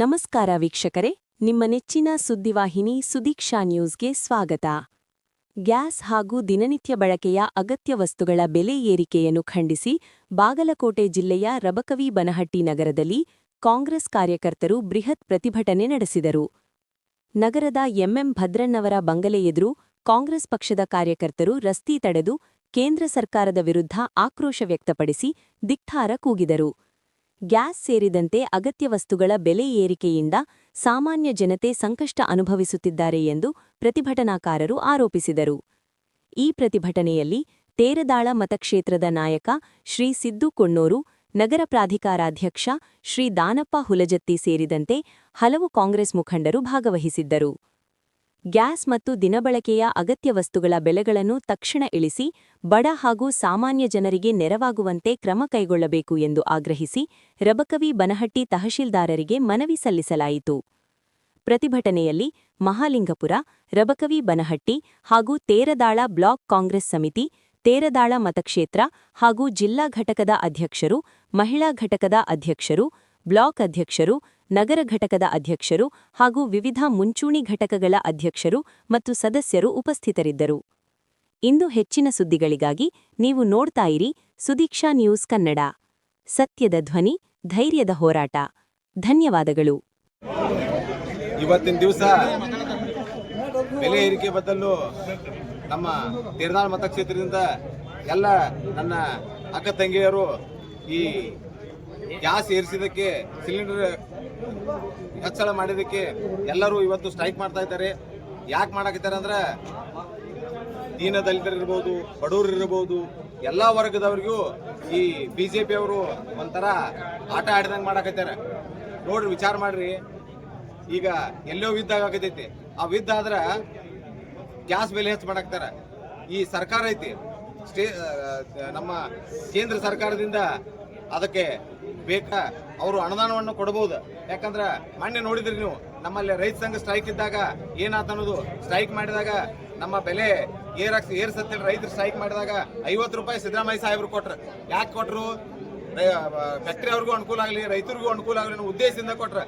ನಮಸ್ಕಾರ ವೀಕ್ಷಕರೇ, ನಿಮ್ಮ ನೆಚ್ಚಿನ ಸುದ್ದಿವಾಹಿನಿ ಸುದೀಕ್ಷಾ ನ್ಯೂಸ್ಗೆ ಸ್ವಾಗತ. ಗ್ಯಾಸ್ ಹಾಗೂ ದಿನನಿತ್ಯ ಬಳಕೆಯ ಅಗತ್ಯ ವಸ್ತುಗಳ ಬೆಲೆ ಏರಿಕೆಯನ್ನು ಖಂಡಿಸಿ ಬಾಗಲಕೋಟೆ ಜಿಲ್ಲೆಯ ರಬಕವಿ ಬನಹಟ್ಟಿ ನಗರದಲ್ಲಿ ಕಾಂಗ್ರೆಸ್ ಕಾರ್ಯಕರ್ತರು ಬೃಹತ್ ಪ್ರತಿಭಟನೆ ನಡೆಸಿದರು. ನಗರದ ಎಂಎಂ ಭದ್ರಣ್ಣವರ ಬಂಗಲೆ ಎದುರು ಕಾಂಗ್ರೆಸ್ ಪಕ್ಷದ ಕಾರ್ಯಕರ್ತರು ರಸ್ತೆ ತಡೆದು ಕೇಂದ್ರ ಸರ್ಕಾರದ ವಿರುದ್ಧ ಆಕ್ರೋಶ ವ್ಯಕ್ತಪಡಿಸಿ ಧಿಕ್ಕಾರ ಕೂಗಿದರು. ಗ್ಯಾಸ್ ಸೇರಿದಂತೆ ಅಗತ್ಯ ವಸ್ತುಗಳ ಬೆಲೆ ಏರಿಕೆಯಿಂದ ಸಾಮಾನ್ಯ ಜನತೆ ಸಂಕಷ್ಟ ಅನುಭವಿಸುತ್ತಿದ್ದಾರೆ ಎಂದು ಪ್ರತಿಭಟನಾಕಾರರು ಆರೋಪಿಸಿದರು. ಈ ಪ್ರತಿಭಟನೆಯಲ್ಲಿ ತೇರದಾಳ ಮತಕ್ಷೇತ್ರದ ನಾಯಕ ಶ್ರೀ ಸಿದ್ದು ಕೊಣ್ಣೂರು, ನಗರ ಪ್ರಾಧಿಕಾರಾಧ್ಯಕ್ಷ ಶ್ರೀ ದಾನಪ್ಪ ಹುಲಜತ್ತಿ ಸೇರಿದಂತೆ ಹಲವು ಕಾಂಗ್ರೆಸ್ ಮುಖಂಡರು ಭಾಗವಹಿಸಿದ್ದರು. ಗ್ಯಾಸ್ ಮತ್ತು ದಿನಬಳಕೆಯ ಅಗತ್ಯ ವಸ್ತುಗಳ ಬೆಲೆಗಳನ್ನು ತಕ್ಷಣ ಇಳಿಸಿ ಬಡ ಹಾಗೂ ಸಾಮಾನ್ಯ ಜನರಿಗೆ ನೆರವಾಗುವಂತೆ ಕ್ರಮ ಕೈಗೊಳ್ಳಬೇಕು ಎಂದು ಆಗ್ರಹಿಸಿ ರಬಕವಿ ಬನಹಟ್ಟಿ ತಹಶೀಲ್ದಾರರಿಗೆ ಮನವಿ ಸಲ್ಲಿಸಲಾಯಿತು. ಪ್ರತಿಭಟನೆಯಲ್ಲಿ ಮಹಾಲಿಂಗಪುರ, ರಬಕವಿ ಬನಹಟ್ಟಿ ಹಾಗೂ ತೇರದಾಳ ಬ್ಲಾಕ್ ಕಾಂಗ್ರೆಸ್ ಸಮಿತಿ, ತೇರದಾಳ ಮತಕ್ಷೇತ್ರ ಹಾಗೂ ಜಿಲ್ಲಾ ಘಟಕದ ಅಧ್ಯಕ್ಷರು, ಮಹಿಳಾ ಘಟಕದ ಅಧ್ಯಕ್ಷರು, ಬ್ಲಾಕ್ ಅಧ್ಯಕ್ಷರು, ನಗರ ಘಟಕದ ಅಧ್ಯಕ್ಷರು ಹಾಗೂ ವಿವಿಧ ಮುಂಚೂಣಿ ಘಟಕಗಳ ಅಧ್ಯಕ್ಷರು ಮತ್ತು ಸದಸ್ಯರು ಉಪಸ್ಥಿತರಿದ್ದರು. ಇಂದು ಹೆಚ್ಚಿನ ಸುದ್ದಿಗಳಿಗಾಗಿ ನೀವು ನೋಡ್ತಾ ಇರಿ ಸುದೀಕ್ಷಾ ನ್ಯೂಸ್ ಕನ್ನಡ. ಸತ್ಯದ ಧ್ವನಿ, ಧೈರ್ಯದ ಹೋರಾಟ. ಧನ್ಯವಾದಗಳು. ಇವತ್ತಿನ ದಿವಸ ಬೆಲೆ ಏರಿಕೆ ಬದಲು ನಮ್ಮ ತೇರದಾಳ ಮತಕ್ಷೇತ್ರದಿಂದ ಎಲ್ಲ ನನ್ನ ಅಕ್ಕ ತಂಗಿಯರು ಈ ಗ್ಯಾಸ್ ಏರಿಸಿದಕ್ಕೆ, ಸಿಲಿಂಡರ್ ಹೆಚ್ಚಳ ಮಾಡಿದಕ್ಕೆ ಎಲ್ಲರೂ ಇವತ್ತು ಸ್ಟ್ರೈಕ್ ಮಾಡ್ತಾ ಇದ್ದಾರೆ. ಯಾಕೆ ಮಾಡಾಕತ್ತಾರೆ ಅಂದ್ರೆ ದೀನ ದಲಿತರಿರ್ಬೋದು, ಬಡವರು ಇರ್ಬೋದು, ಎಲ್ಲ ವರ್ಗದವ್ರಿಗೂ ಈ ಬಿಜೆಪಿ ಅವರು ಒಂಥರ ಆಟ ಆಡಿದಂಗೆ ಮಾಡಾಕತ್ತಾರೆ. ನೋಡ್ರಿ, ವಿಚಾರ ಮಾಡ್ರಿ, ಈಗ ಎಲ್ಲೋ ಯುದ್ಧ ಆಗತೈತಿ, ಆ ಯುದ್ಧ ಆದ್ರೆ ಗ್ಯಾಸ್ ಬೆಲೆ ಹೆಚ್ಚು ಮಾಡಾಕ್ತಾರೆ. ಈ ಸರ್ಕಾರ ಐತಿ, ನಮ್ಮ ಕೇಂದ್ರ ಸರ್ಕಾರದಿಂದ ಅದಕ್ಕೆ ಅವರು ಅನುದಾನವನ್ನು ಕೊಡಬಹುದು. ಯಾಕಂದ್ರೆ ಮೊನ್ನೆ ನೋಡಿದ್ರಿ ನೀವು, ನಮ್ಮಲ್ಲಿ ರೈತ ಸಂಘ ಸ್ಟ್ರೈಕ್ ಇದ್ದಾಗ ಏನಾತ ಅನ್ನೋದು, ಸ್ಟ್ರೈಕ್ ಮಾಡಿದಾಗ ನಮ್ಮ ಬೆಲೆ ಏರ್ಸತ್ತೇಳಿ ರೈತರು ಸ್ಟ್ರೈಕ್ ಮಾಡಿದಾಗ 50 ರೂಪಾಯಿ ಸಿದ್ದರಾಮಯ್ಯ ಸಾಹೇಬರು ಕೊಟ್ರು. ಯಾಕೆ ಕೊಟ್ರು? ಫ್ಯಾಕ್ಟರಿ ಅವ್ರಿಗೂ ಅನುಕೂಲ ಆಗಲಿ, ರೈತರಿಗೂ ಅನುಕೂಲ ಆಗಲಿ ಅನ್ನೋ ಉದ್ದೇಶದಿಂದ ಕೊಟ್ರು.